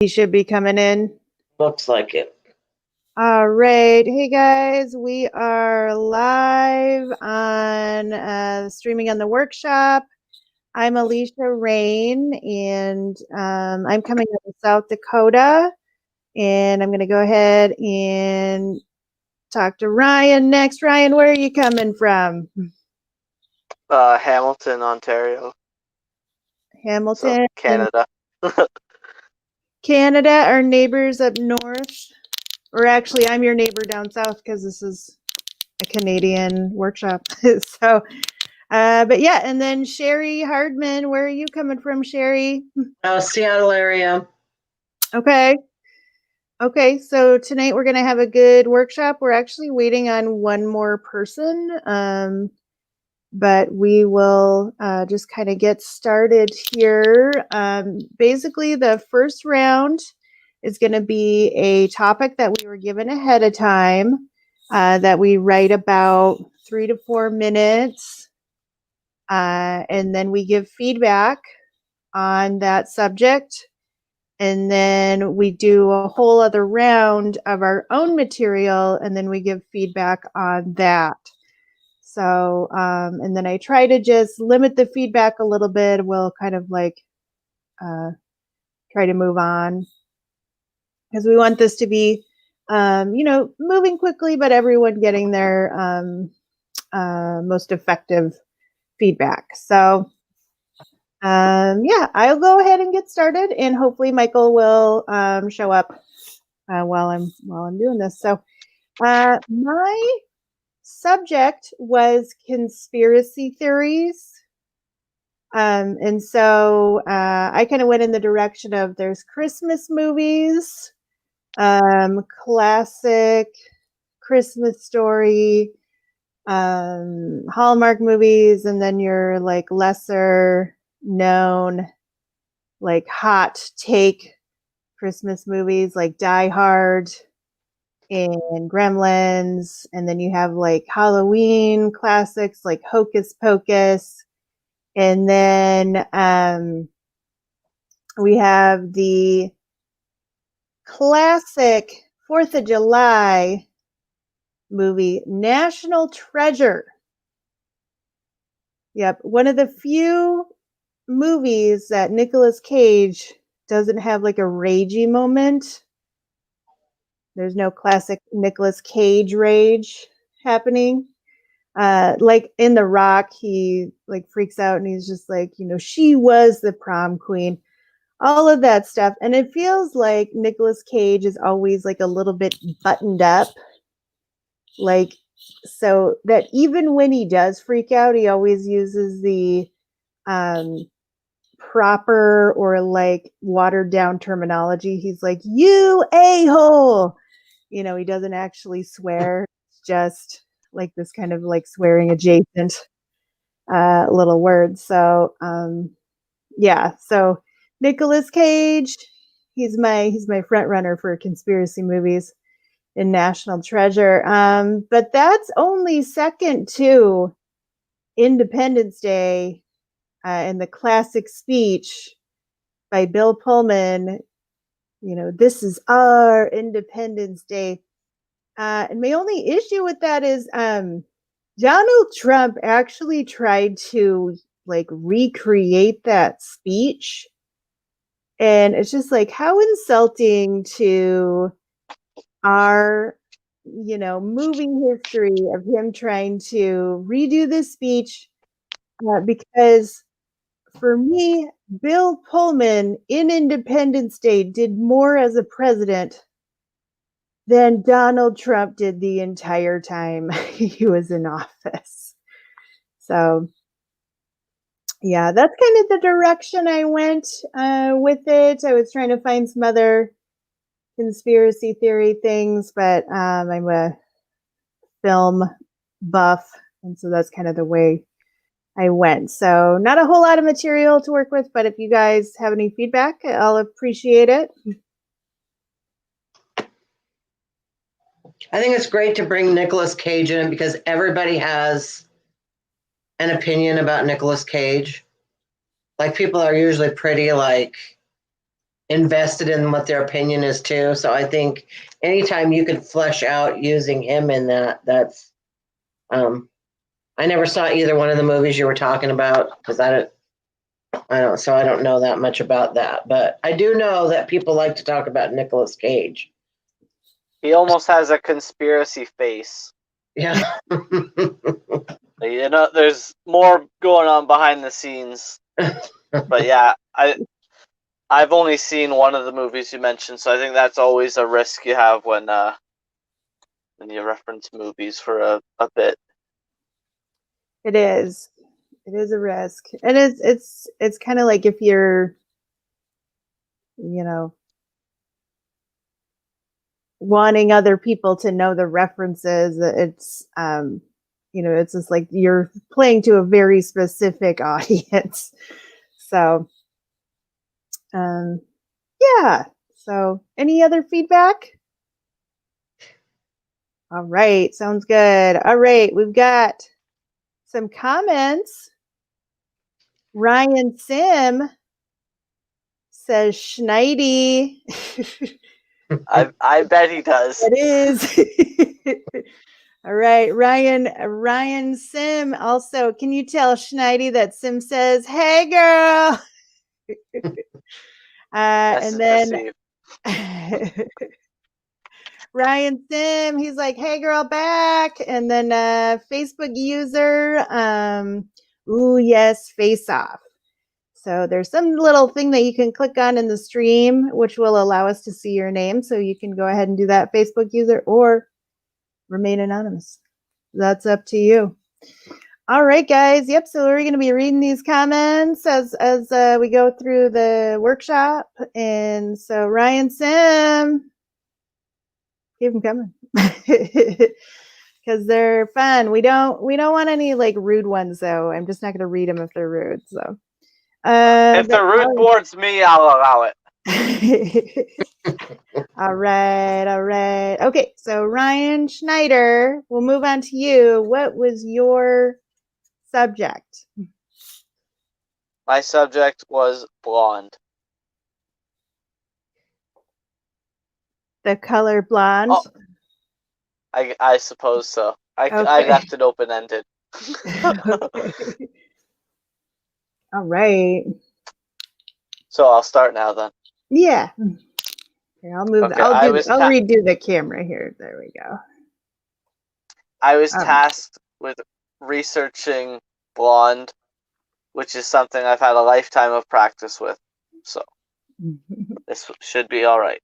He should be coming in. Looks like it. All right. Hey guys, we are live on streaming on the workshop. I'm Alisha Rayne, and I'm coming out of South Dakota. And I'm going to go ahead and talk to Ryan next. Ryan, where are you coming from? Hamilton, Ontario. Hamilton, So, Canada. Canada, our neighbors up north. Or actually, I'm your neighbor down south because this is a Canadian workshop. So, but yeah, and then Sherry Hardman, where are you coming from, Sherry? Seattle area. Okay. Okay, so tonight we're going to have a good workshop. We're actually waiting on one more person, but we will just kind of get started here. Basically, the first round is going to be a topic that we were given ahead of time that we write about 3 to 4 minutes, and then we give feedback on that subject. And then we do a whole other round of our own material, and then we give feedback on that. So, and then I try to just limit the feedback a little bit. We'll kind of like try to move on because we want this to be, moving quickly, but everyone getting their most effective feedback. So, yeah, I'll go ahead and get started, and hopefully Michael will show up while I'm doing this. So, my subject was conspiracy theories, and so I kind of went in the direction of there's Christmas movies, classic Christmas story, Hallmark movies, and then your like lesser known, like hot take Christmas movies like Die Hard and Gremlins, and then you have like Halloween classics like Hocus Pocus, and then we have the classic 4th of July movie National Treasure. Yep, one of the few movies that Nicolas Cage doesn't have like a ragey moment. There's no classic Nicolas Cage rage happening. Like in The Rock, he like freaks out and he's just like, she was the prom queen, all of that stuff. And it feels like Nicolas Cage is always like a little bit buttoned up. Like, so that even when he does freak out, he always uses the proper or like watered down terminology. He's like, you a-hole. He doesn't actually swear. It's just like this kind of like swearing adjacent little word. So yeah, so Nicolas Cage, he's my front runner for conspiracy movies in National Treasure. But that's only second to Independence Day and the classic speech by Bill Pullman. This is our Independence Day. And my only issue with that is Donald Trump actually tried to like recreate that speech. And it's just like, how insulting to our, moving history of him trying to redo this speech. Because for me, Bill Pullman in Independence Day did more as a president than Donald Trump did the entire time he was in office. So, yeah, that's kind of the direction I went with it. I was trying to find some other conspiracy theory things, but I'm a film buff, and so that's kind of the way I went. So not a whole lot of material to work with, but if you guys have any feedback, I'll appreciate it. I think it's great to bring Nicolas Cage in because everybody has an opinion about Nicolas Cage. Like people are usually pretty like invested in what their opinion is too. So I think anytime you could flesh out using him in that's. I never saw either one of the movies you were talking about because so I don't know that much about that. But I do know that people like to talk about Nicolas Cage. He almost has a conspiracy face. Yeah. You know, there's more going on behind the scenes. But yeah, I've only seen one of the movies you mentioned, so I think that's always a risk you have when you reference movies for a bit. It is. It is a risk. And it's kind of like if you're, wanting other people to know the references, it's it's just like you're playing to a very specific audience. So yeah. So any other feedback? All right, sounds good. All right, we've got some comments. Ryan Sim says Schneidi. I bet he does. It is. All right, Ryan Sim. Also, can you tell Schneidi that Sim says, "Hey, girl"? And then Ryan Sim, he's like, "Hey, girl, back." And then Facebook user, ooh, yes, face off. So there's some little thing that you can click on in the stream, which will allow us to see your name. So you can go ahead and do that, Facebook user, or remain anonymous. That's up to you. All right, guys. Yep. So we're going to be reading these comments as we go through the workshop. And so Ryan Sim, keep them coming because they're fun. We don't want any like rude ones though. I'm just not going to read them if they're rude. So if they're rude towards me, I'll allow it. All right. Okay, so Ryan Schneider, we'll move on to you. What was your subject? My subject was blonde. The color blonde? Oh, I suppose so. I left it open-ended. Okay. All right. So I'll start now then. Yeah. Here, I'll move. Okay, I'll redo the camera here. There we go. I was tasked with researching blonde, which is something I've had a lifetime of practice with. So this should be all right.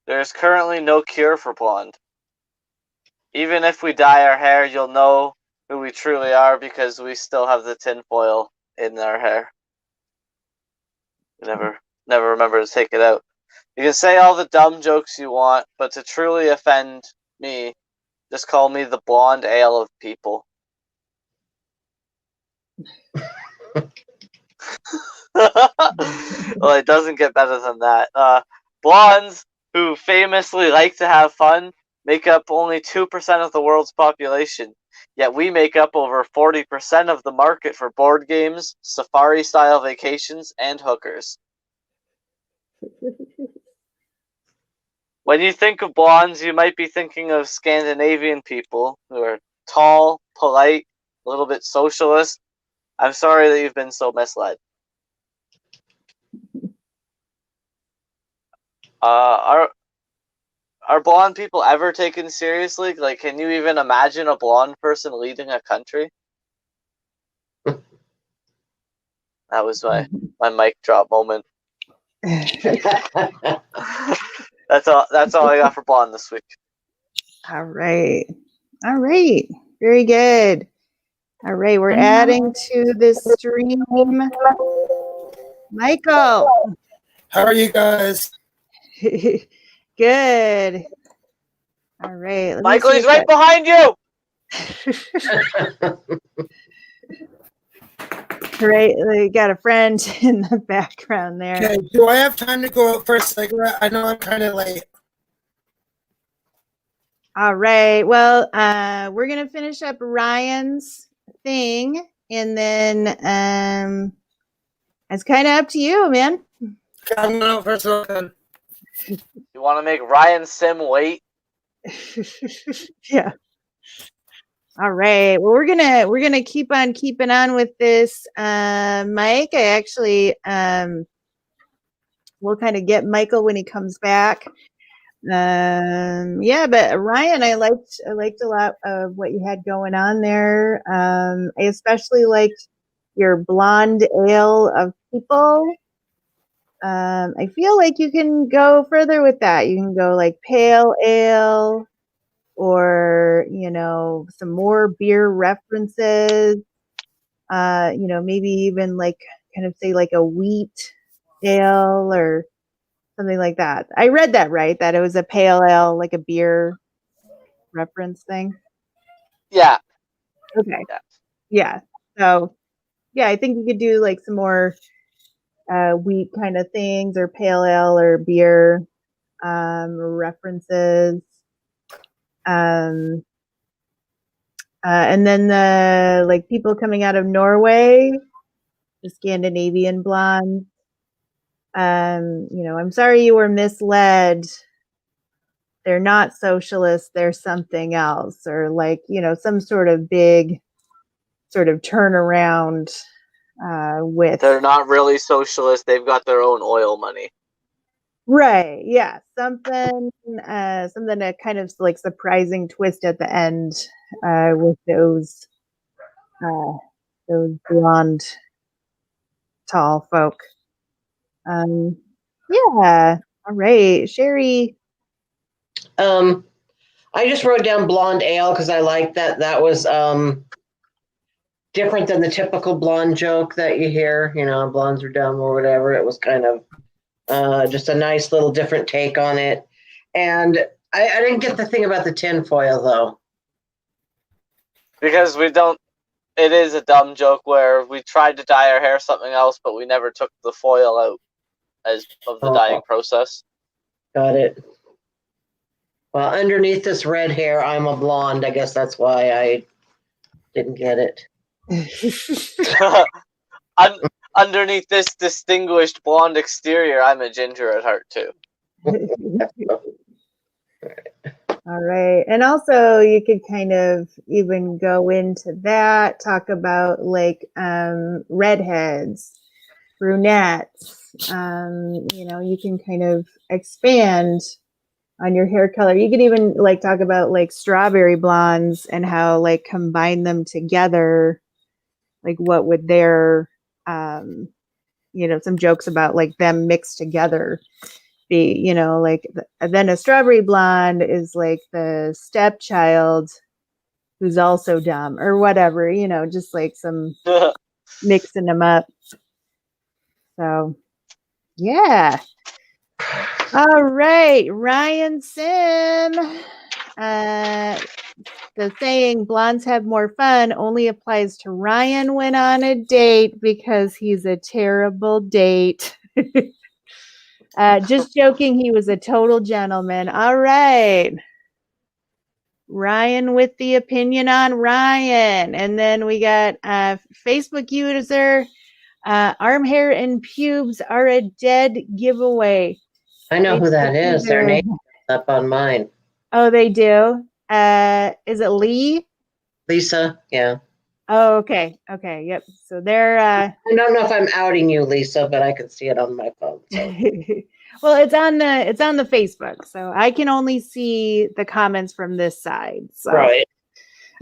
There is currently no cure for blonde. Even if we dye our hair, you'll know who we truly are because we still have the tinfoil in our hair. You never remember to take it out. You can say all the dumb jokes you want, but to truly offend me, just call me the blonde ale of people. Well, it doesn't get better than that. Blondes, who famously like to have fun, make up only 2% of the world's population. Yet we make up over 40% of the market for board games, safari-style vacations, and hookers. When you think of blondes, you might be thinking of Scandinavian people who are tall, polite, a little bit socialist. I'm sorry that you've been so misled. Are blonde people ever taken seriously? Like, can you even imagine a blonde person leading a country? That was my mic drop moment. That's all I got for blonde this week. All right. Very good. All right, we're adding to this stream. Michael. How are you guys? Good. All right. Michael, he's right behind you. Right, we got a friend in the background there. Okay, do I have time to go out for a cigarette? I know I'm kind of late. All right. Well, we're gonna finish up Ryan's thing, and then it's kind of up to you, man. I'm going for silicone. You want to make Ryan Sim wait? Yeah. All right. Well, we're gonna keep on keeping on with this, Mike. I actually we'll kind of get Michael when he comes back. Yeah, but Ryan, I liked a lot of what you had going on there. I especially liked your blonde ale of people. I feel like you can go further with that. You can go like pale ale, or some more beer references. Maybe even like kind of say like a wheat ale or something like that. I read that right, that it was a pale ale, like a beer reference thing. Yeah. Okay. Yeah. So yeah, I think you could do like some more wheat kind of things, or pale ale or beer references. And then the like people coming out of Norway, the Scandinavian blondes. I'm sorry you were misled. They're not socialists, they're something else, or like, some sort of big sort of turnaround with. They're not really socialist. They've got their own oil money. Right. Yeah. Something a kind of like surprising twist at the end with those blonde, tall folk. Yeah. All right, Sherry. I just wrote down blonde ale because I like that. That was different than the typical blonde joke that you hear. Blondes are dumb or whatever. It was kind of just a nice little different take on it. And I didn't get the thing about the tinfoil though. Because it is a dumb joke where we tried to dye our hair something else, but we never took the foil out of the dyeing process. Got it. Well, underneath this red hair, I'm a blonde. I guess that's why I didn't get it. Underneath this distinguished blonde exterior, I'm a ginger at heart too. All right. And also you could kind of even go into that, talk about like redheads, brunettes. You can kind of expand on your hair color. You could even like talk about like strawberry blondes and how like combine them together. Like what would their some jokes about like them mixed together be, like then a strawberry blonde is like the stepchild who's also dumb or whatever, just like some mixing them up. So yeah. All right, Ryan Sim. The saying blondes have more fun only applies to Ryan when on a date because he's a terrible date. Just joking, he was a total gentleman. All right. Ryan with the opinion on Ryan. And then we got Facebook user, arm hair and pubes are a dead giveaway. I know who that is. Their name is up on mine. Oh, they do? Is it Lee? Lisa, yeah. Oh, okay. Okay, yep. So they're I don't know if I'm outing you, Lisa, but I can see it on my phone. So. Well, it's on the Facebook, so I can only see the comments from this side. So. Right.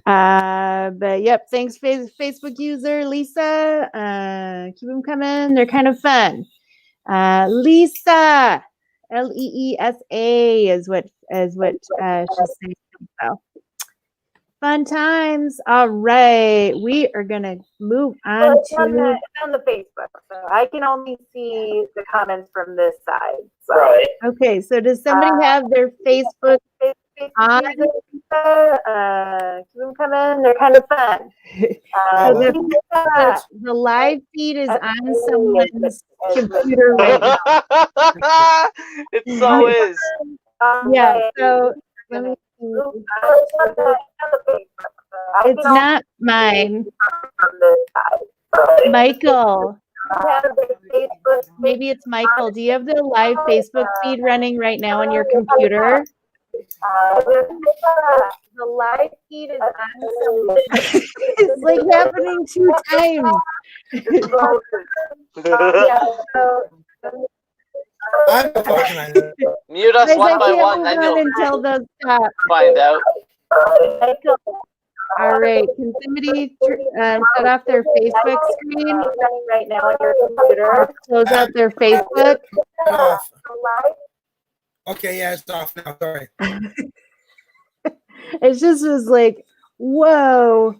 But yep, thanks Facebook user Lisa. Keep them coming. They're kind of fun. Lisa, Leesa is what she's saying. So. Fun times. All right, we are gonna move on to on the Facebook, so I can only see the comments from this side. So. Right. Okay, so does somebody have their Facebook on? Keep them coming. They're kind of fun. The live feed is on someone's computer right now. It so is. Yeah. So let me. It's not mine. Michael, Maybe it's Michael. Do you have the live Facebook feed running right now on your computer? The live feed is on. It's like happening 2 times. I'm a fucking idea. Mute us Guys, I one by can't one, move then on you'll until those stop. find out. All right. Can somebody shut off their Facebook screen? Right now on your computer. Close out their Facebook. Off. Okay, yeah, it's off now. Sorry. It just was like, whoa.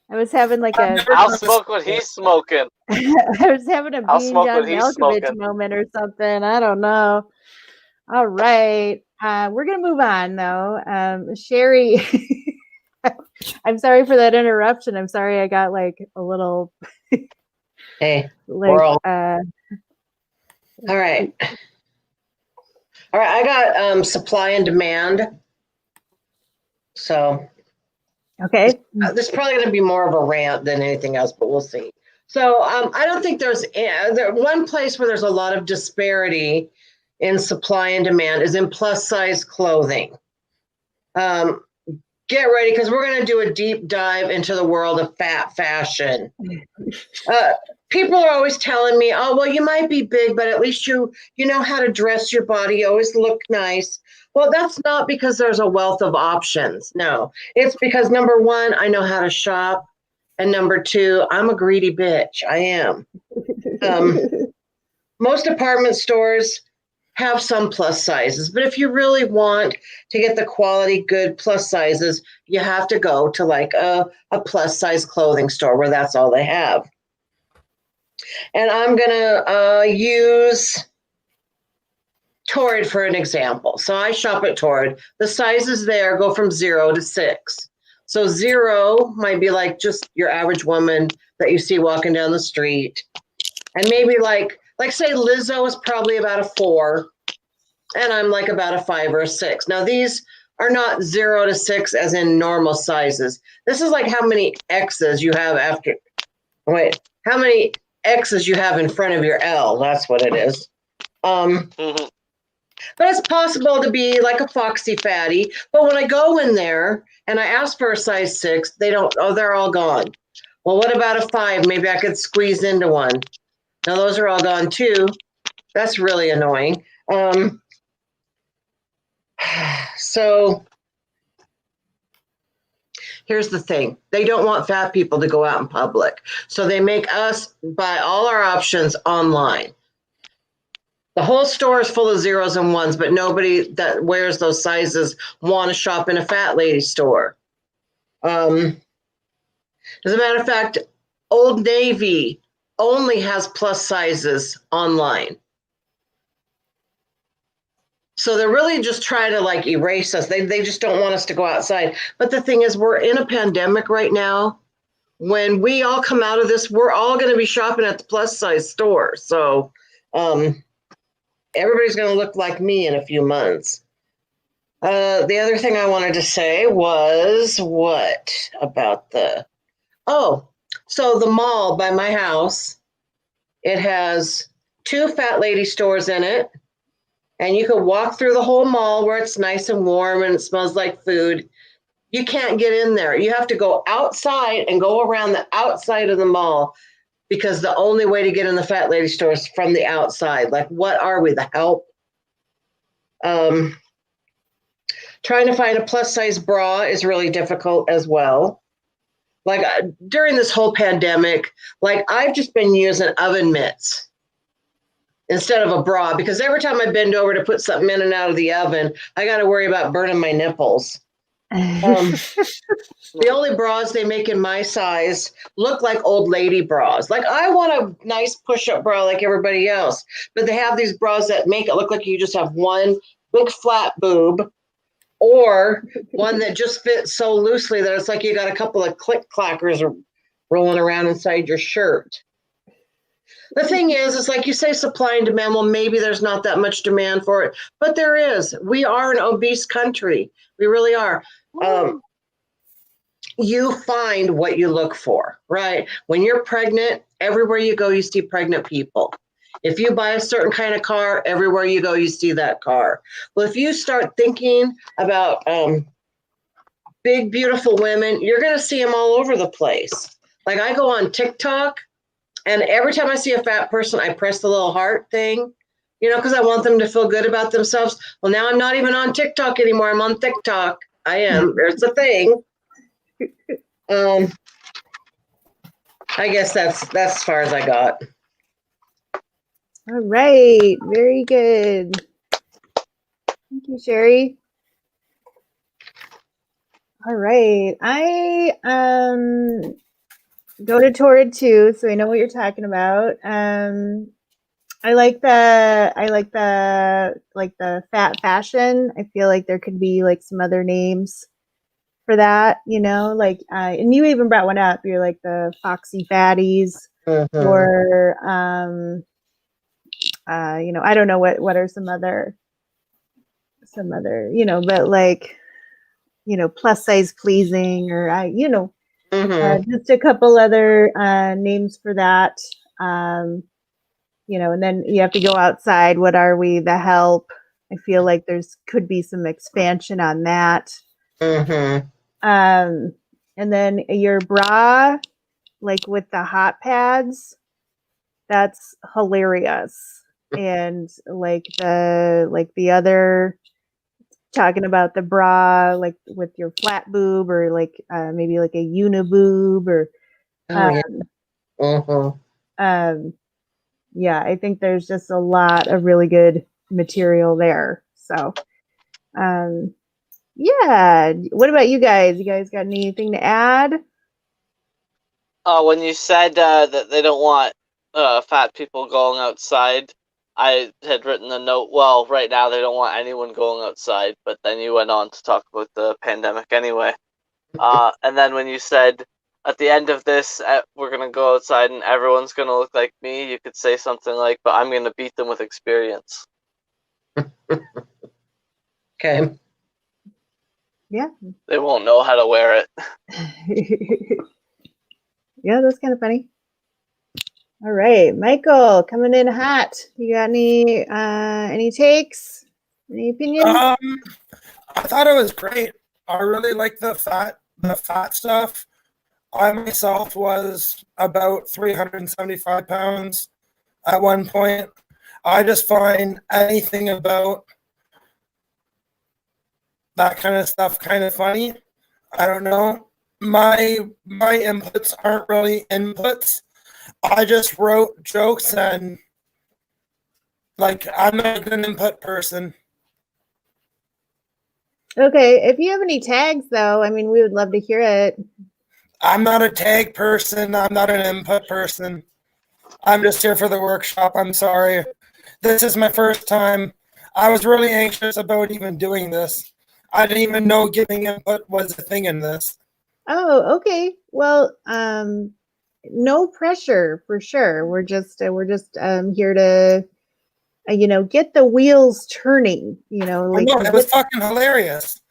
I was having like a I'll smoke what he's smoking. I was having a I'll Bean smoke John what he's Malkovich smoking. moment or something. I don't know. All right. We're gonna move on though. Sherry, I'm sorry for that interruption. I'm sorry I got like a little Hey, like we're all right. All right, I got supply and demand. So okay. this is probably going to be more of a rant than anything else, but we'll see. So I don't think there's one place where there's a lot of disparity in supply and demand is in plus size clothing. Get ready because we're going to do a deep dive into the world of fat fashion. People are always telling me, oh, well, you might be big, but at least you know how to dress your body. You always look nice. Well, that's not because there's a wealth of options. No, it's because number one, I know how to shop. And number two, I'm a greedy bitch. I am. Most department stores have some plus sizes, but if you really want to get the quality good plus sizes, you have to go to like a plus size clothing store where that's all they have. And I'm going to use Torrid for an example. So I shop at Torrid. The sizes there go from 0 to 6. So 0 might be like just your average woman that you see walking down the street. And maybe like say Lizzo is probably about a 4. And I'm like about a 5 or a 6. Now these are not 0 to 6 as in normal sizes. This is like how many X's you have after. Wait, how many X's you have in front of your L. That's what it is. But it's possible to be like a foxy fatty. But when I go in there and I ask for a size 6, they don't, they're all gone. Well, what about a 5? Maybe I could squeeze into one. Now those are all gone too. That's really annoying. So here's the thing. They don't want fat people to go out in public. So they make us buy all our options online. The whole store is full of 0s and 1s, but nobody that wears those sizes want to shop in a fat lady store. As a matter of fact, Old Navy only has plus sizes online. So they're really just trying to like erase us. They just don't want us to go outside. But the thing is, we're in a pandemic right now. When we all come out of this, we're all going to be shopping at the plus size store. So everybody's going to look like me in a few months. The other thing I wanted to say was what about so the mall by my house, it has 2 fat lady stores in it. And you can walk through the whole mall where it's nice and warm and it smells like food. You can't get in there. You have to go outside and go around the outside of the mall because the only way to get in the fat lady store is from the outside. Like, what are we, the help? Trying to find a plus size bra is really difficult as well. Like during this whole pandemic, like I've just been using oven mitts instead of a bra because every time I bend over to put something in and out of the oven, I got to worry about burning my nipples. The only bras they make in my size look like old lady bras. Like I want a nice push-up bra like everybody else, but they have these bras that make it look like you just have one big flat boob or one that just fits so loosely that it's like you got a couple of click-clackers rolling around inside your shirt. The thing is, it's like you say supply and demand. Well, maybe there's not that much demand for it, but there is. We are an obese country. We really are. You find what you look for, right? When you're pregnant everywhere you go, you see pregnant people. If you buy a certain kind of car, everywhere you go, you see that car. Well, if you start thinking about big, beautiful women, you're going to see them all over the place. Like I go on TikTok, and every time I see a fat person, I press the little heart thing, because I want them to feel good about themselves. Well, now I'm not even on TikTok anymore. I'm on TikTok. I am. There's the thing. I guess that's as far as I got. All right. Very good. Thank you, Sherry. All right. I go to Torrid too, so I know what you're talking about. I like the fat fashion. I feel like there could be like some other names for that, and you even brought one up. You're like the foxy fatties, or I don't know what are some other, but like, plus size pleasing, or just a couple other names for that. And then you have to go outside. What are we? The help. I feel like could be some expansion on that. And then your bra, like with the hot pads, that's hilarious. And like the other, talking about the bra, like with your flat boob, or like maybe like a uniboob, or yeah, I think there's just a lot of really good material there. So yeah, what about you guys? You guys got anything to add? When you said that they don't want fat people going outside, I had written a note. Well, right now they don't want anyone going outside, but then you went on to talk about the pandemic anyway. And then when you said at the end of this, we're gonna go outside and everyone's gonna look like me, you could say something like, "But I'm gonna beat them with experience." Okay. Yeah. They won't know how to wear it. Yeah, that's kind of funny. All right, Michael, coming in hot. You got any takes? Any opinions? I thought it was great. I really like the fat stuff. I myself was about 375 pounds at one point. I just find anything about that kind of stuff kind of funny. I don't know. My inputs aren't really inputs. I just wrote jokes, and like I'm not a good input person. Okay, if you have any tags though, I mean, we would love to hear it. I'm not a tag person. I'm not an input person. I'm just here for the workshop. I'm sorry. This is my first time. I was really anxious about even doing this. I didn't even know giving input was a thing in this. Oh, okay. Well, no pressure for sure. We're just here to get the wheels turning. Like it was fucking hilarious.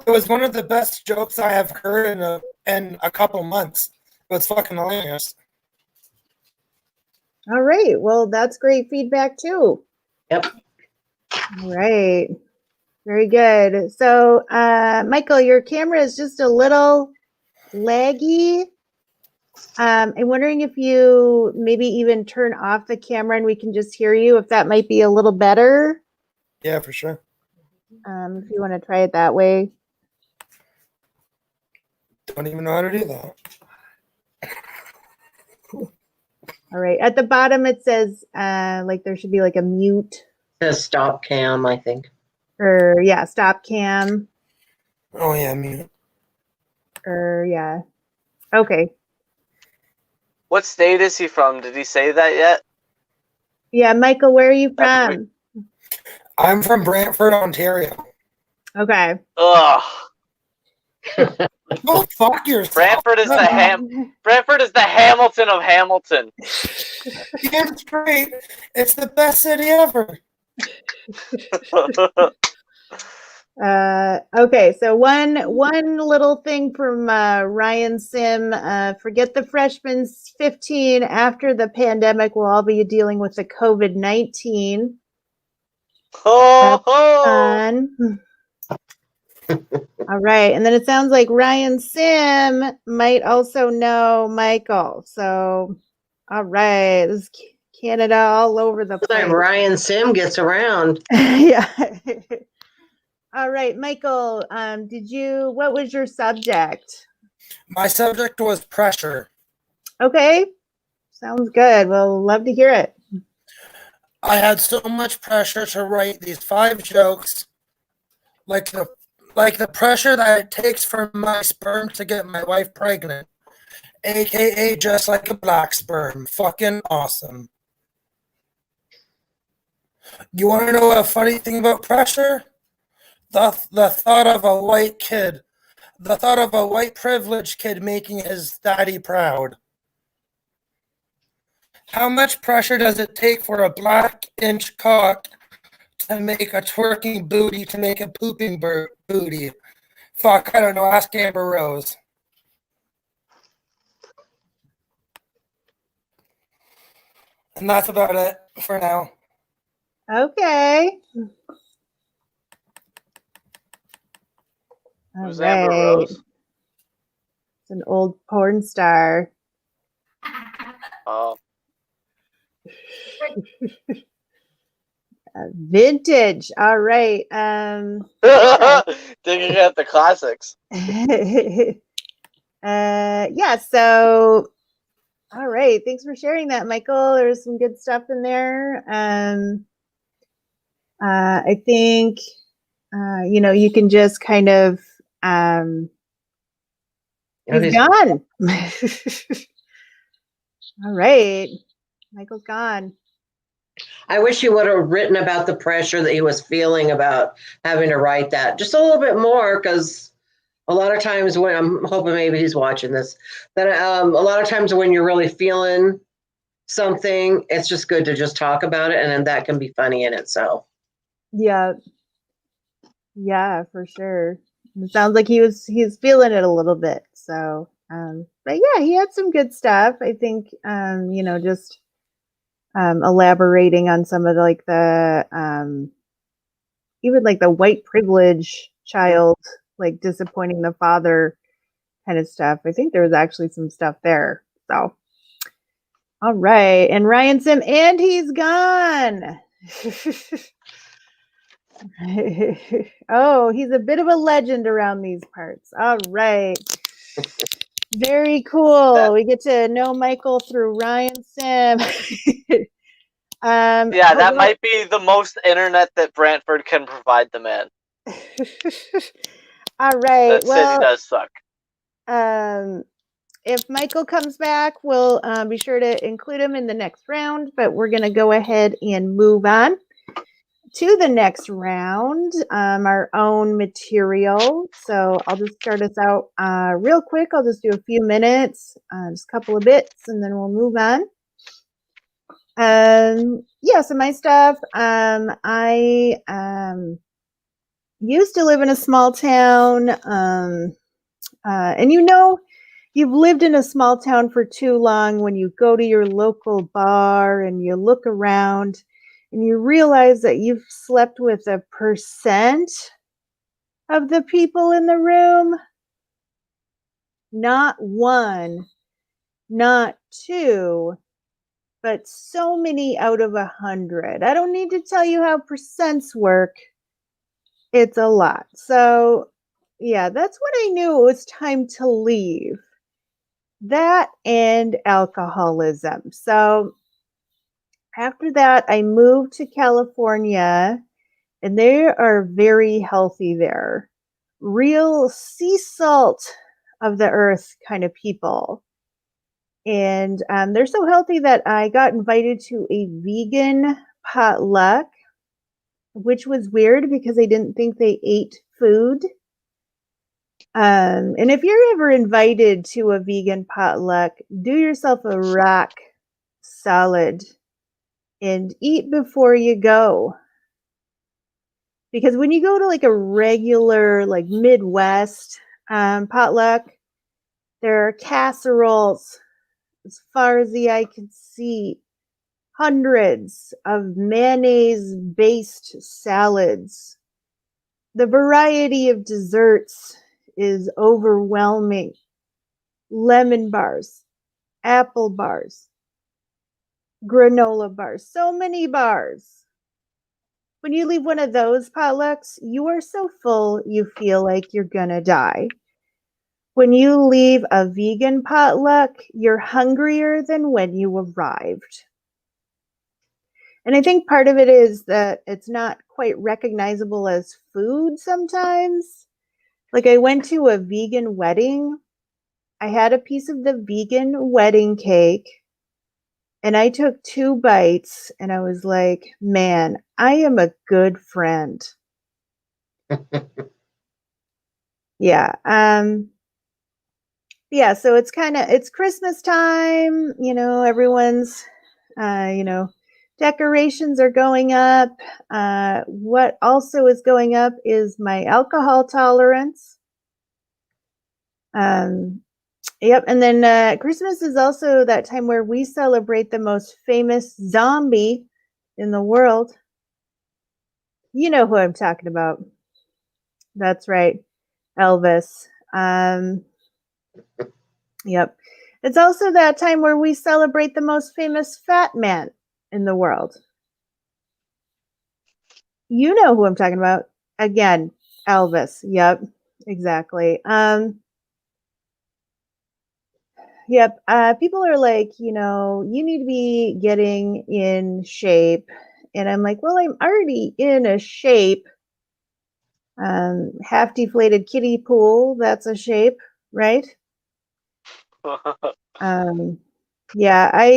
It was one of the best jokes I have heard in a couple months. It was fucking hilarious. All right. Well, that's great feedback too. Yep. All right. Very good. So, Michael, your camera is just a little laggy. I'm wondering if you maybe even turn off the camera and we can just hear you, if that might be a little better. Yeah, for sure. If you want to try it that way. Don't even know how to do that. All right. At the bottom, it says like there should be like a mute. It says stop cam, I think. Or yeah, stop cam. Oh yeah, mute. Or yeah. Okay. What state is he from? Did he say that yet? Yeah, Michael, where are you from? I'm from Brantford, Ontario. Okay. Ugh. Go fuck yourself. Brantford is the Hamilton of Hamilton. Yeah, it's great. It's the best city ever. Okay, so one little thing from Ryan Sim. Forget the freshman's 15. After the pandemic, we'll all be dealing with the COVID-19. Ho, That's ho. fun. All right, and then it sounds like Ryan Sim might also know Michael. So, all right, this is Canada all over the Like place. Ryan Sim gets around. Yeah. All right, Michael, what was your subject? My subject was pressure. Okay, sounds good. We'll love to hear it. I had so much pressure to write these 5 jokes, like the pressure that it takes for my sperm to get my wife pregnant, aka just like a black sperm. Fucking awesome. You want to know a funny thing about pressure? The thought of a white kid, the thought of a white privileged kid making his daddy proud. How much pressure does it take for a black inch cock to make a twerking booty to make a pooping booty? Fuck, I don't know. Ask Amber Rose. And that's about it for now. Okay. All Who's Amber Rose? It's an old porn star. Oh. Vintage. All right. Digging at the classics. Yeah, so all right. Thanks for sharing that, Michael. There's some good stuff in there. I think you can just kind of he's gone. All right. Michael's gone. I wish he would have written about the pressure that he was feeling about having to write that just a little bit more, because a lot of times when I'm hoping maybe he's watching this, that a lot of times when you're really feeling something, it's just good to just talk about it, and then that can be funny in itself. Yeah, for sure. It sounds like he's feeling it a little bit. So, but yeah, he had some good stuff. I think, just elaborating on some of even like the white privilege child, like disappointing the father kind of stuff. I think there was actually some stuff there. So, all right. And Ryan Sim, and he's gone. Oh, he's a bit of a legend around these parts. All right. Very cool. We get to know Michael through Ryan Sim. Yeah, that might be the most internet that Brantford can provide the man. All right. That city does suck. If Michael comes back, we'll be sure to include him in the next round, but we're going to go ahead and move on to the next round, our own material. So I'll just start us out real quick. I'll just do a few minutes, just a couple of bits, and then we'll move on. Yeah, so my stuff, I used to live in a small town, and you've lived in a small town for too long when you go to your local bar and you look around and you realize that you've slept with 1% of the people in the room. Not 1, not 2, but so many out of 100. I don't need to tell you how percents work. It's a lot. So, yeah, that's when I knew it was time to leave. That and alcoholism. So, after that, I moved to California, and they are very healthy there. Real sea salt of the earth kind of people. And they're so healthy that I got invited to a vegan potluck, which was weird because I didn't think they ate food. And if you're ever invited to a vegan potluck, do yourself a rock solid and eat before you go. Because when you go to like a regular, like Midwest potluck, there are casseroles as far as the eye can see, hundreds of mayonnaise-based salads. The variety of desserts is overwhelming. Lemon bars, apple bars, granola bars, so many bars. When you leave one of those potlucks, you are so full you feel like you're gonna die. When you leave a vegan potluck, you're hungrier than when you arrived. And I think part of it is that it's not quite recognizable as food sometimes. Like I went to a vegan wedding. I had a piece of the vegan wedding cake and I took 2 bites and I was like, man, I am a good friend. Yeah. Yeah, so it's Christmas time, everyone's decorations are going up. What also is going up is my alcohol tolerance. Yep, and then Christmas is also that time where we celebrate the most famous zombie in the world. You know who I'm talking about. That's right, Elvis. Yep. It's also that time where we celebrate the most famous fat man in the world. You know who I'm talking about. Again, Elvis. Yep, exactly. Yep. People are like, you need to be getting in shape. And I'm like, well, I'm already in a shape. Half deflated kiddie pool, that's a shape, right? Yeah, I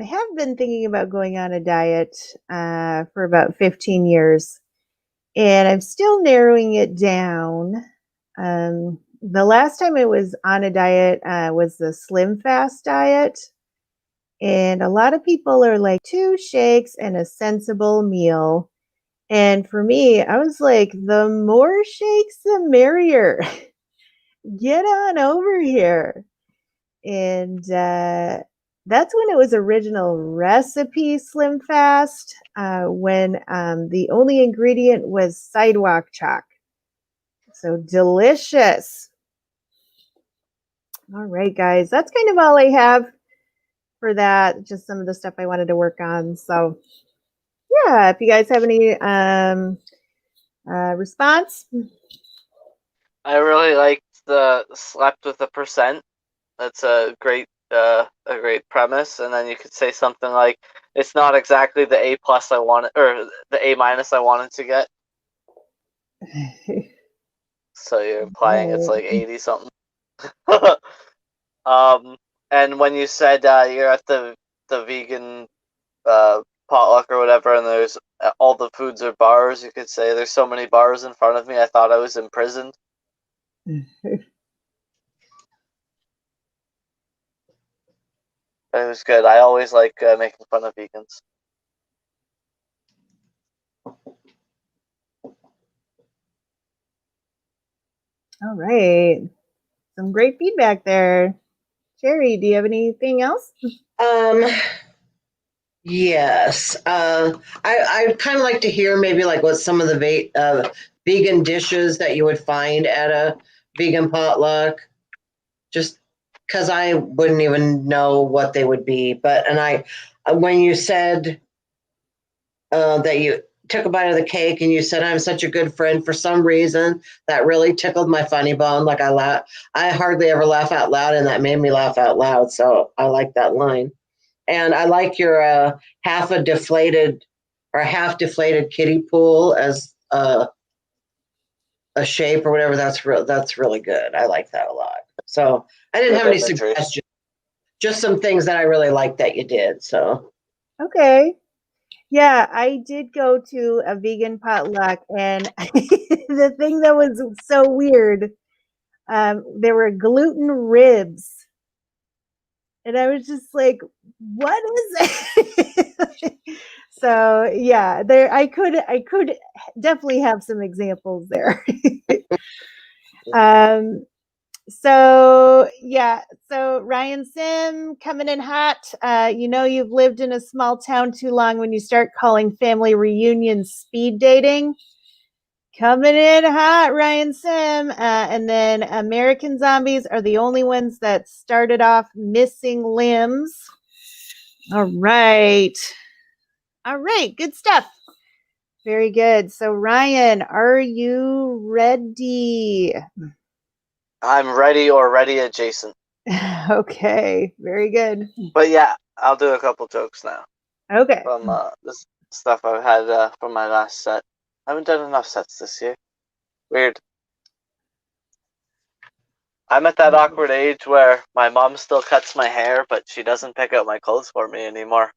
have been thinking about going on a diet for about 15 years, and I'm still narrowing it down. The last time I was on a diet was the Slim Fast diet, and a lot of people are like 2 shakes and a sensible meal. And for me, I was like, the more shakes, the merrier. Get on over here. And that's when it was original recipe Slim Fast, when the only ingredient was sidewalk chalk. So delicious. All right, guys, that's kind of all I have for that. Just some of the stuff I wanted to work on. So yeah, if you guys have any response. I really liked the slept with a percent. That's a great premise. And then you could say something like, "It's not exactly the A plus I wanted, or the A minus I wanted to get." So you're implying it's like 80 something. And when you said you're at the vegan potluck or whatever, and there's all the foods are bars, you could say, "There's so many bars in front of me, I thought I was imprisoned." It was good. I always like making fun of vegans. All right. Some great feedback there. Sherry, do you have anything else? Yes. I'd kind of like to hear maybe like what some of the vegan dishes that you would find at a vegan potluck, just because I wouldn't even know what they would be. When you said that you took a bite of the cake and you said, "I'm such a good friend," for some reason, that really tickled my funny bone. Like I hardly ever laugh out loud, and that made me laugh out loud. So I like that line. And I like your half deflated kiddie pool as a shape or whatever. That's really good. I like that a lot. So I didn't Good have any imagery. suggestions, just some things that I really liked that you did. So Okay. Yeah, I did go to a vegan potluck, and the thing that was so weird, there were gluten ribs. And I was just like, what is it? So yeah, there I could definitely have some examples there. So yeah, so Ryan Sim coming in hot. You've lived in a small town too long when you start calling family reunions speed dating. Coming in hot, Ryan Sim. And then American Zombies are the only ones that started off missing limbs. All right. All right, good stuff. Very good. So Ryan, are you ready? I'm ready or ready adjacent. Okay, very good. But yeah, I'll do a couple jokes now Okay. from this stuff I've had from my last set. I haven't done enough sets this year. Weird. I'm at that awkward age where my mom still cuts my hair, but she doesn't pick out my clothes for me anymore.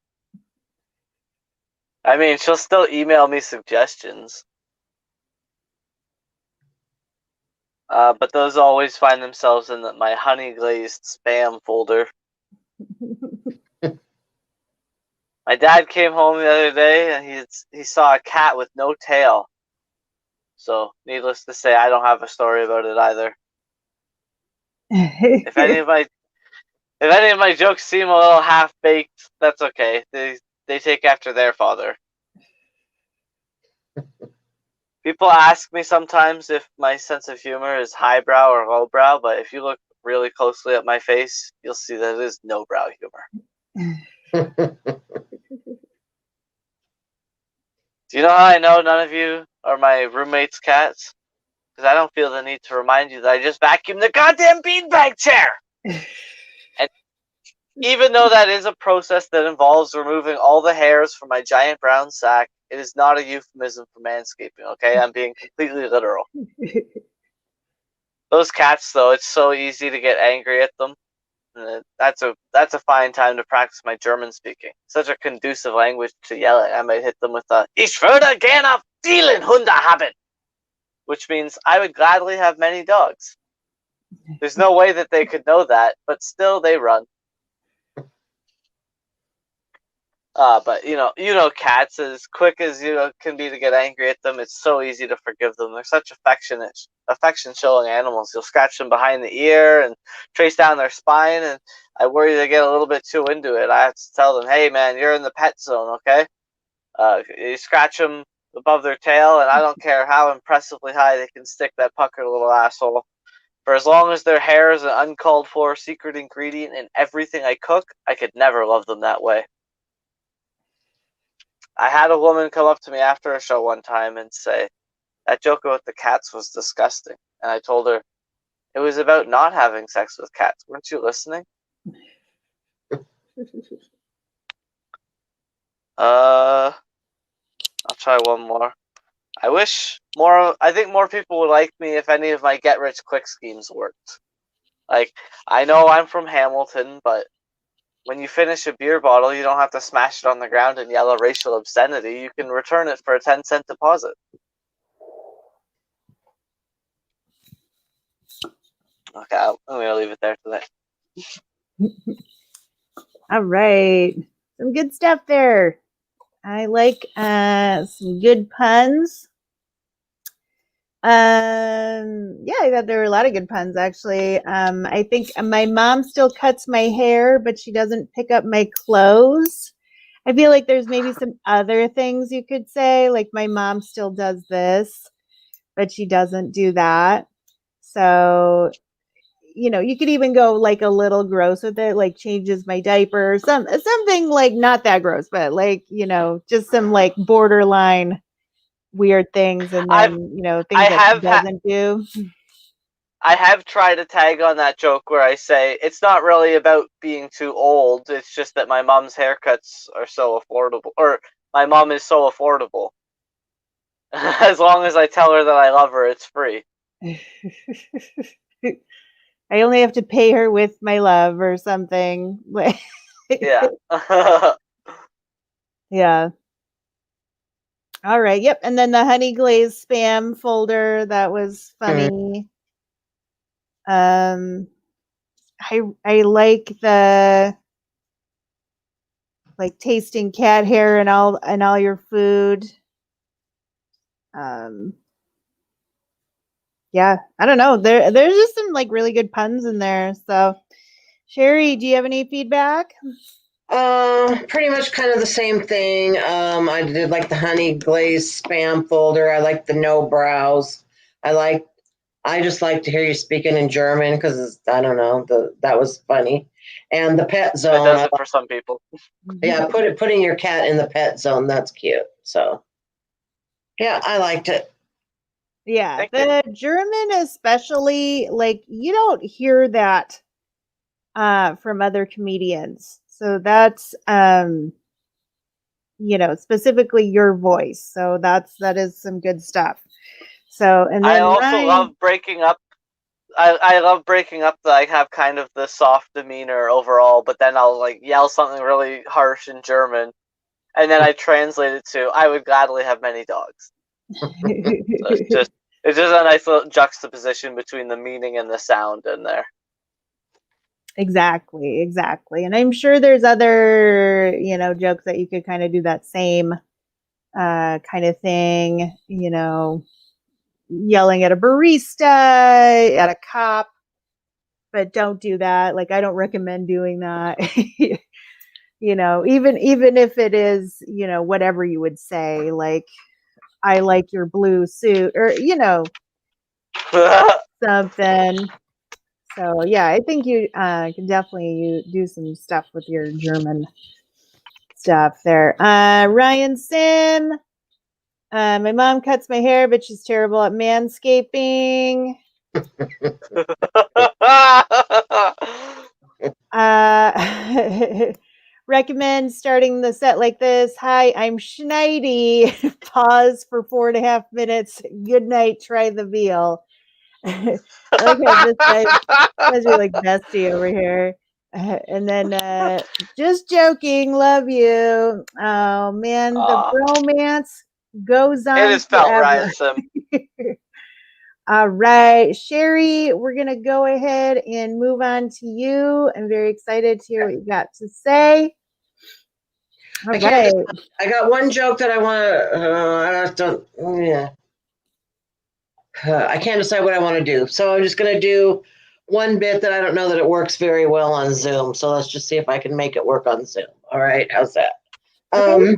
I mean, she'll still email me suggestions. But those always find themselves in my honey glazed spam folder. My dad came home the other day and he saw a cat with no tail. So, needless to say, I don't have a story about it either. If any of my jokes seem a little half baked, that's okay. They take after their father. People ask me sometimes if my sense of humor is highbrow or lowbrow, but if you look really closely at my face, you'll see that it is no-brow humor. Do you know how I know none of you are my roommate's cats? Because I don't feel the need to remind you that I just vacuumed the goddamn beanbag chair! And even though that is a process that involves removing all the hairs from my giant brown sack, it is not a euphemism for manscaping, okay? I'm being completely literal. Those cats, though, it's so easy to get angry at them. That's a fine time to practice my German speaking. Such a conducive language to yell at. I might hit them with a "Ich würde gerne vielen Hunde haben," which means I would gladly have many dogs. There's no way that they could know that, but still they run. But you know, cats, as quick as can be to get angry at them, it's so easy to forgive them. They're such affection-showing animals. You'll scratch them behind the ear and trace down their spine, and I worry they get a little bit too into it. I have to tell them, "Hey, man, you're in the pet zone, okay?" You scratch them above their tail, and I don't care how impressively high they can stick that puckered little asshole. For as long as their hair is an uncalled for secret ingredient in everything I cook, I could never love them that way. I had a woman come up to me after a show one time and say, that joke about the cats was disgusting. And I told her, it was about not having sex with cats. Weren't you listening? I'll try one more. I think more people would like me if any of my get-rich-quick schemes worked. Like, I know I'm from Hamilton, but when you finish a beer bottle, you don't have to smash it on the ground and yell a racial obscenity. You can return it for a 10-cent deposit. Okay, I'm going to leave it there today. All right. Some good stuff there. I like some good puns. Yeah, I thought there were a lot of good puns actually. I think my mom still cuts my hair, but she doesn't pick up my clothes. I feel like there's maybe some other things you could say, like my mom still does this, but she doesn't do that. So, you could even go like a little gross with it, like changes my diaper, or something like not that gross, but like, just some like borderline weird things, and then things that she doesn't do. I have tried to tag on that joke where I say it's not really about being too old. It's just that my mom's haircuts are so affordable, or my mom is so affordable. As long as I tell her that I love her, it's free. I only have to pay her with my love or something. Yeah. Yeah. All right. Yep. And then the honey glazed spam folder, that was funny. I like the like tasting cat hair and all your food. Yeah, I don't know. There's just some like really good puns in there. So, Sherry, do you have any feedback? Pretty much kind of the same thing. I did like the honey glazed spam folder. I like the no brows. I just like to hear you speaking in German because I don't know, that was funny. And the pet It zone. does it for some people. Yeah, putting your cat in the pet zone, that's cute. So yeah, I liked it. Yeah, Thank the German especially, like you don't hear that from other comedians. So that's specifically your voice. So that is some good stuff. So and I then also Ryan, love breaking up. I love breaking up that I have kind of the soft demeanor overall, but then I'll like yell something really harsh in German, and then I translate it to "I would gladly have many dogs." So it's just a nice little juxtaposition between the meaning and the sound in there. exactly. And I'm sure there's other, jokes that you could kind of do that same kind of thing, yelling at a barista, at a cop, but don't do that. Like I don't recommend doing that. Even if it is, whatever you would say, like I like your blue suit or something. So yeah, I think you can definitely do some stuff with your German stuff there. Ryan Sim, my mom cuts my hair, but she's terrible at manscaping. Recommend starting the set like this. Hi, I'm Schneidi. Pause for 4.5 minutes. Good night. Try the veal. I like how this guys are like bestie over here. And then just joking. Love you. Oh man, the bromance goes It on is felt, forever. Ryan Sim. All right, Sherry, we're going to go ahead and move on to you. I'm very excited to hear what you got to say. All right. I got one joke that I want to. Yeah. I can't decide what I want to do, so I'm just going to do one bit that I don't know that it works very well on Zoom. So let's just see if I can make it work on Zoom. All right, how's that? Okay.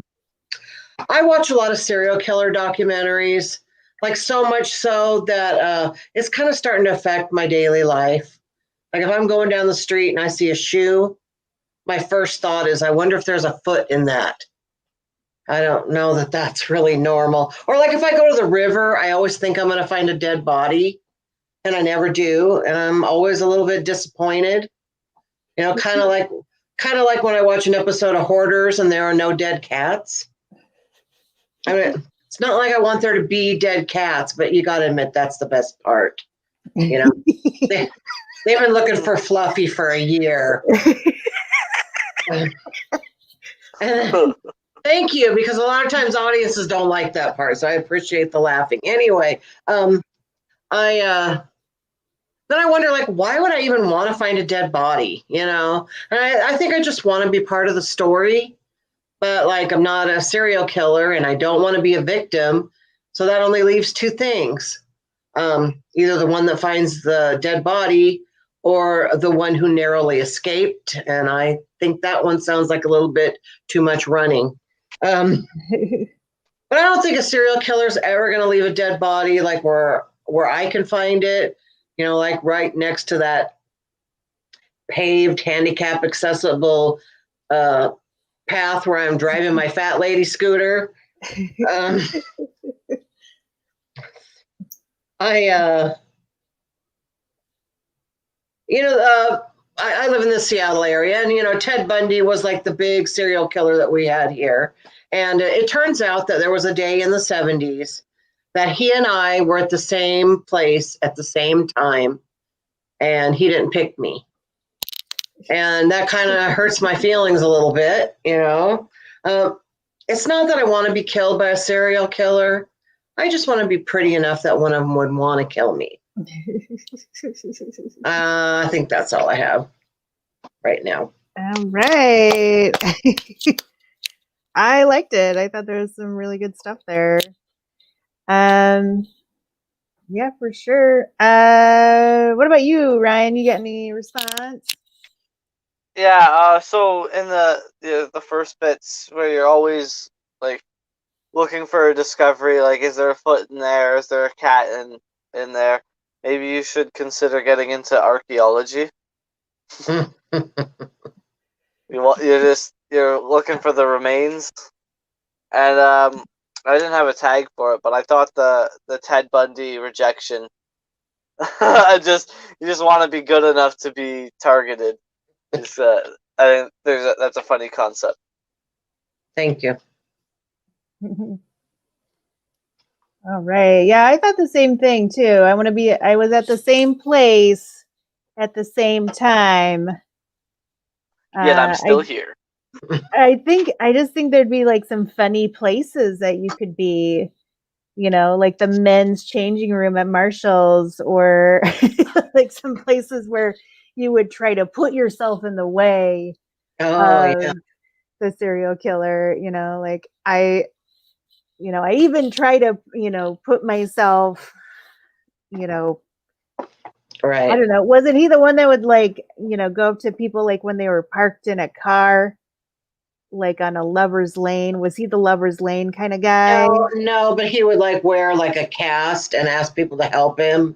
I watch a lot of serial killer documentaries, like so much so that it's kind of starting to affect my daily life. Like if I'm going down the street and I see a shoe, my first thought is, I wonder if there's a foot in that. I don't know that that's really normal. Or like if I go to the river, I always think I'm going to find a dead body, and I never do, and I'm always a little bit disappointed. Kind of like when I watch an episode of Hoarders and there are no dead cats. I mean, it's not like I want there to be dead cats, but you got to admit that's the best part. They've been looking for Fluffy for a year. Thank you, because a lot of times audiences don't like that part, so I appreciate the laughing. Anyway, then I wonder, like, why would I even want to find a dead body? And I think I just want to be part of the story, but like I'm not a serial killer and I don't want to be a victim, so that only leaves two things: either the one that finds the dead body or the one who narrowly escaped. And I think that one sounds like a little bit too much running. But I don't think a serial killer is ever going to leave a dead body like where I can find it, like right next to that paved, handicap accessible path where I'm driving my fat lady scooter. I live in the Seattle area, and Ted Bundy was like the big serial killer that we had here. And it turns out that there was a day in the 70s that he and I were at the same place at the same time, and he didn't pick me. And that kind of hurts my feelings a little bit, It's not that I want to be killed by a serial killer. I just want to be pretty enough that one of them would want to kill me. I think that's all I have right now. All right. I liked it. I thought there was some really good stuff there. Yeah, for sure. What about you, Ryan? You got any response? Yeah. So in the first bits where you're always like looking for a discovery, like is there a foot in there? Is there a cat in there? Maybe you should consider getting into archaeology. You're looking for the remains, and I didn't have a tag for it, but I thought the Ted Bundy rejection. You just want to be good enough to be targeted. Is I think that's a funny concept. Thank you. All right. Yeah, I thought the same thing too. I was at the same place at the same time. Yet I'm still here. I just think there'd be like some funny places that you could be, like the men's changing room at Marshall's, or like some places where you would try to put yourself in the way Oh, of yeah. the serial killer. Like I even try to, put myself, I Right. don't know. Wasn't he the one that would like, go up to people like when they were parked in a car, like on a lover's lane? Was he the lover's lane kind of guy? No, but he would like wear like a cast and ask people to help him.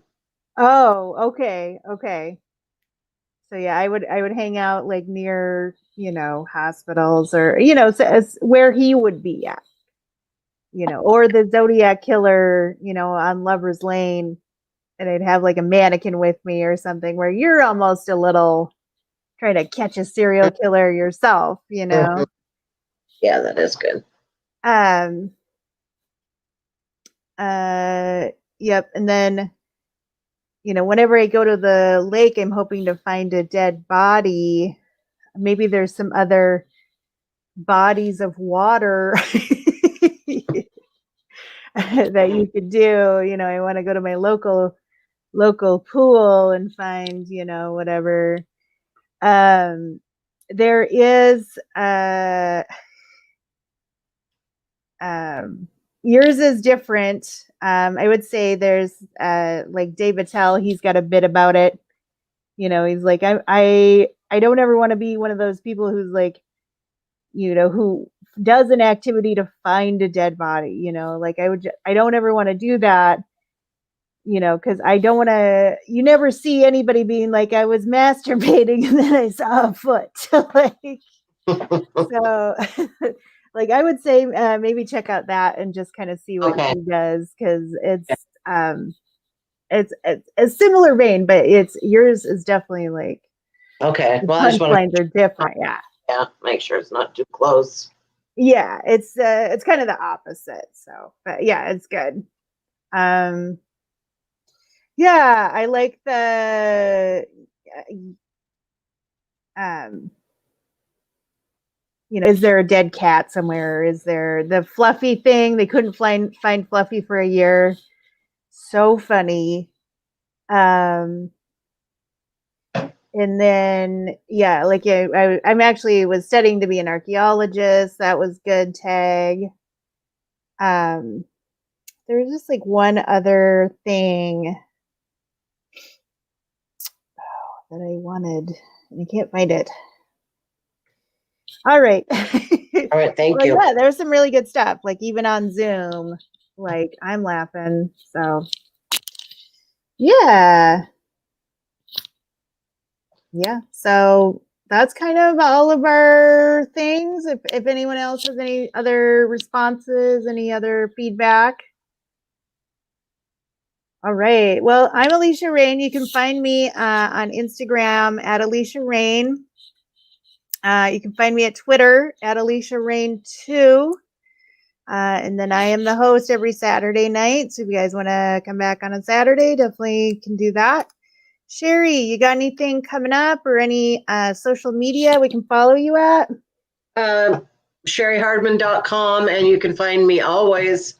Oh, okay. Okay. So yeah, I would hang out like near, hospitals, or, so as where he would be at, or the Zodiac killer, on Lover's Lane, and I'd have like a mannequin with me or something, where you're almost a little trying to catch a serial killer yourself. Yeah, that is good. Um yep, and then whenever I go to the lake, I'm hoping to find a dead body. Maybe there's some other bodies of water that you could do. I want to go to my local pool and find, whatever. There is yours is different. I would say there's like Dave Attell, he's got a bit about it. He's like, I don't ever want to be one of those people who's like, who does an activity to find a dead body. Like I don't ever want to do that. Because I don't want to. You never see anybody being like, I was masturbating and then I saw a foot. Like, so, like, I would say maybe check out that and just kind of see what Okay. he does, because it's a similar vein, but yours is definitely like Okay. the Well, I just want punchlines are different. to make sure it's not too close. Yeah, it's kind of the opposite. So, but yeah, it's good. Yeah, I like the um is there a dead cat somewhere? Is there the Fluffy thing? They couldn't find Fluffy for a year. So funny. Um and then yeah, like I'm actually was studying to be an archaeologist. That was good tag. There was just like one other thing that I wanted, and I can't find it. All right. All right. Thank Well, you. yeah, there's some really good stuff. Like even on Zoom, like I'm laughing. So yeah. Yeah. So that's kind of all of our things. If anyone else has any other responses, any other feedback. All right. Well, I'm Alisha Rayne. You can find me on Instagram at Alisha Rayne. You can find me at Twitter at Alisha Rayne 2. And then I am the host every Saturday night. So if you guys want to come back on a Saturday, definitely can do that. Sherry, you got anything coming up or any social media we can follow you at? SherryHardman.com, and you can find me always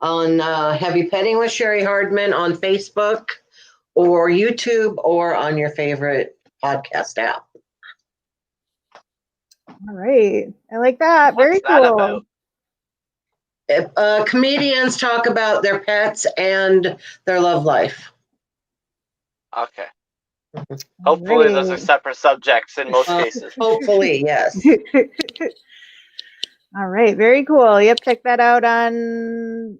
on Heavy Petting with Sherry Hardman on Facebook or YouTube or on your favorite podcast app. All right. I like that. Very What's that cool. about? Comedians talk about their pets and their love life. Okay. All Hopefully, those are right. separate subjects in most cases. Hopefully, yes. All right. Very cool. Yep. Check that out on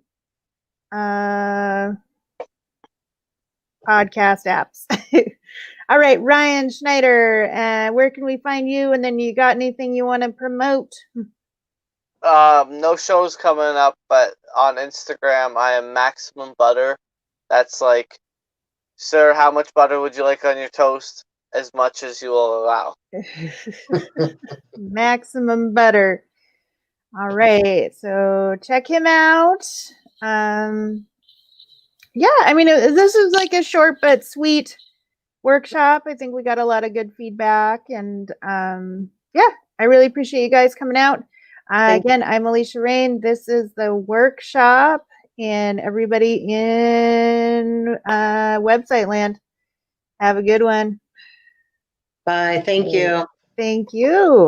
podcast apps. All right, Ryan Schneider, where can we find you? And then you got anything you want to promote? No shows coming up, but on Instagram, I am Maximum Butter. That's like, sir, how much butter would you like on your toast? As much as you will allow. Maximum Butter. All right, so check him out. Yeah, I mean, this is like a short but sweet workshop. I think we got a lot of good feedback, and yeah, I really appreciate you guys coming out. Again, I'm Alisha Rayne. This is the workshop, and everybody in website land, have a good one. Bye. Thank you. Thank you.